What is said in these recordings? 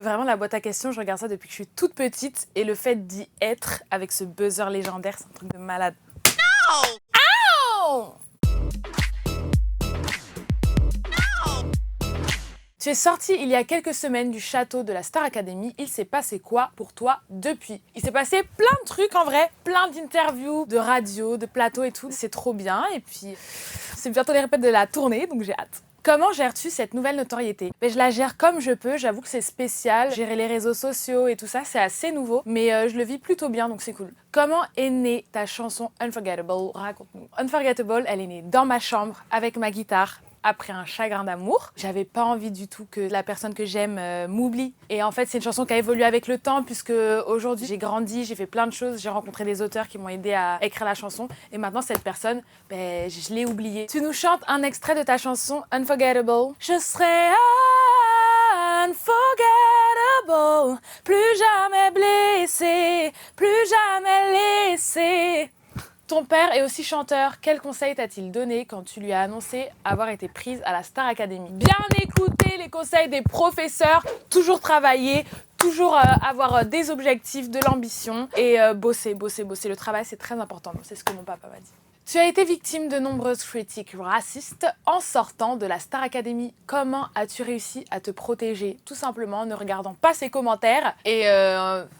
Vraiment, la boîte à questions, je regarde ça depuis que je suis toute petite. Et le fait d'y être avec ce buzzer légendaire, c'est un truc de malade. Oh! Tu es sortie il y a quelques semaines du château de la Star Academy. Il s'est passé quoi pour toi depuis? Il s'est passé plein de trucs en vrai, plein d'interviews, de radio, de plateaux et tout. C'est trop bien. Et puis, c'est bientôt les répètes de la tournée, donc j'ai hâte. Comment gères-tu cette nouvelle notoriété? Je la gère comme je peux, j'avoue que c'est spécial. Gérer les réseaux sociaux et tout ça, c'est assez nouveau, mais je le vis plutôt bien, donc c'est cool. Comment est née ta chanson Unforgettable? Raconte-nous. Unforgettable, elle est née dans ma chambre, avec ma guitare, après un chagrin d'amour. J'avais pas envie du tout que la personne que j'aime m'oublie. Et en fait, c'est une chanson qui a évolué avec le temps, puisque aujourd'hui, j'ai grandi, j'ai fait plein de choses, j'ai rencontré des auteurs qui m'ont aidé à écrire la chanson. Et maintenant, cette personne, je l'ai oubliée. Tu nous chantes un extrait de ta chanson Unforgettable. Je serai unforgettable, plus jamais blessé, plus jamais laissé. Ton père est aussi chanteur. Quel conseil t'a-t-il donné quand tu lui as annoncé avoir été prise à la Star Academy? Bien écouter les conseils des professeurs, toujours travailler, toujours avoir des objectifs, de l'ambition et bosser. Le travail, c'est très important. C'est ce que mon papa m'a dit. Tu as été victime de nombreuses critiques racistes en sortant de la Star Academy. Comment as-tu réussi à te protéger? Tout simplement en ne regardant pas ces commentaires et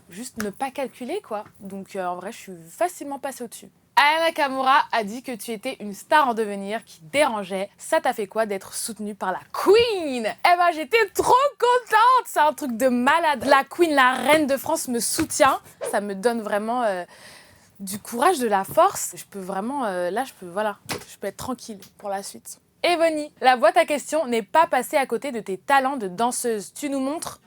juste ne pas calculer quoi. Donc en vrai, je suis facilement passée au-dessus. Aya Nakamura a dit que tu étais une star en devenir qui dérangeait. Ça t'a fait quoi d'être soutenue par la Queen? Eh ben j'étais trop contente, c'est un truc de malade. La Queen, la reine de France me soutient. Ça me donne vraiment du courage, de la force. Je peux vraiment, je peux être tranquille pour la suite. Ebony, la boîte à questions n'est pas passée à côté de tes talents de danseuse. Tu nous montres?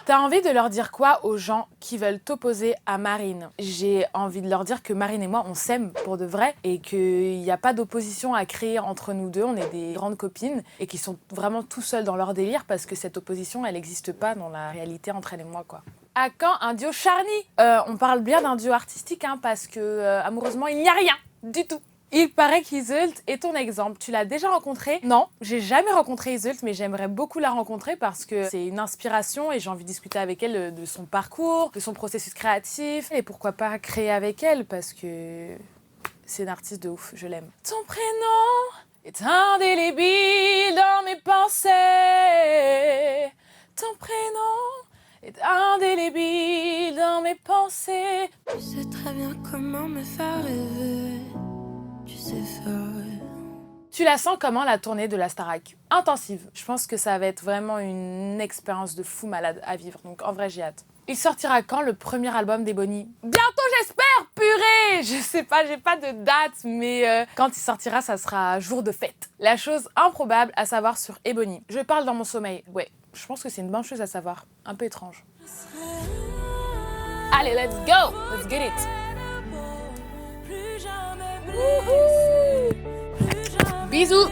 T'as envie de leur dire quoi aux gens qui veulent t'opposer à Marine? J'ai envie de leur dire que Marine et moi, on s'aime pour de vrai et qu'il n'y a pas d'opposition à créer entre nous deux. On est des grandes copines et qui sont vraiment tout seuls dans leur délire parce que cette opposition, elle n'existe pas dans la réalité entre elle et moi, quoi. À quand un duo charny? On parle bien d'un duo artistique, hein, parce que amoureusement, il n'y a rien du tout. Il paraît qu'Iseult est ton exemple. Tu l'as déjà rencontré? Non, j'ai jamais rencontré Iseult, mais j'aimerais beaucoup la rencontrer parce que c'est une inspiration et j'ai envie de discuter avec elle de son parcours, de son processus créatif et pourquoi pas créer avec elle parce que c'est une artiste de ouf, je l'aime. Ton prénom est indélébile dans mes pensées. Ton prénom est indélébile dans mes pensées. Tu sais très bien comment me faire rêver. Tu la sens comment la tournée de la Starac? Intensive. Je pense que ça va être vraiment une expérience de fou malade à vivre. Donc en vrai, j'ai hâte. Il sortira quand le premier album d'Ebony? Bientôt, j'espère, purée! Je sais pas, j'ai pas de date, mais quand il sortira, ça sera jour de fête. La chose improbable à savoir sur Ebony. Je parle dans mon sommeil. Ouais, je pense que c'est une bonne chose à savoir. Un peu étrange. Allez, let's go! Let's get it! Bisous!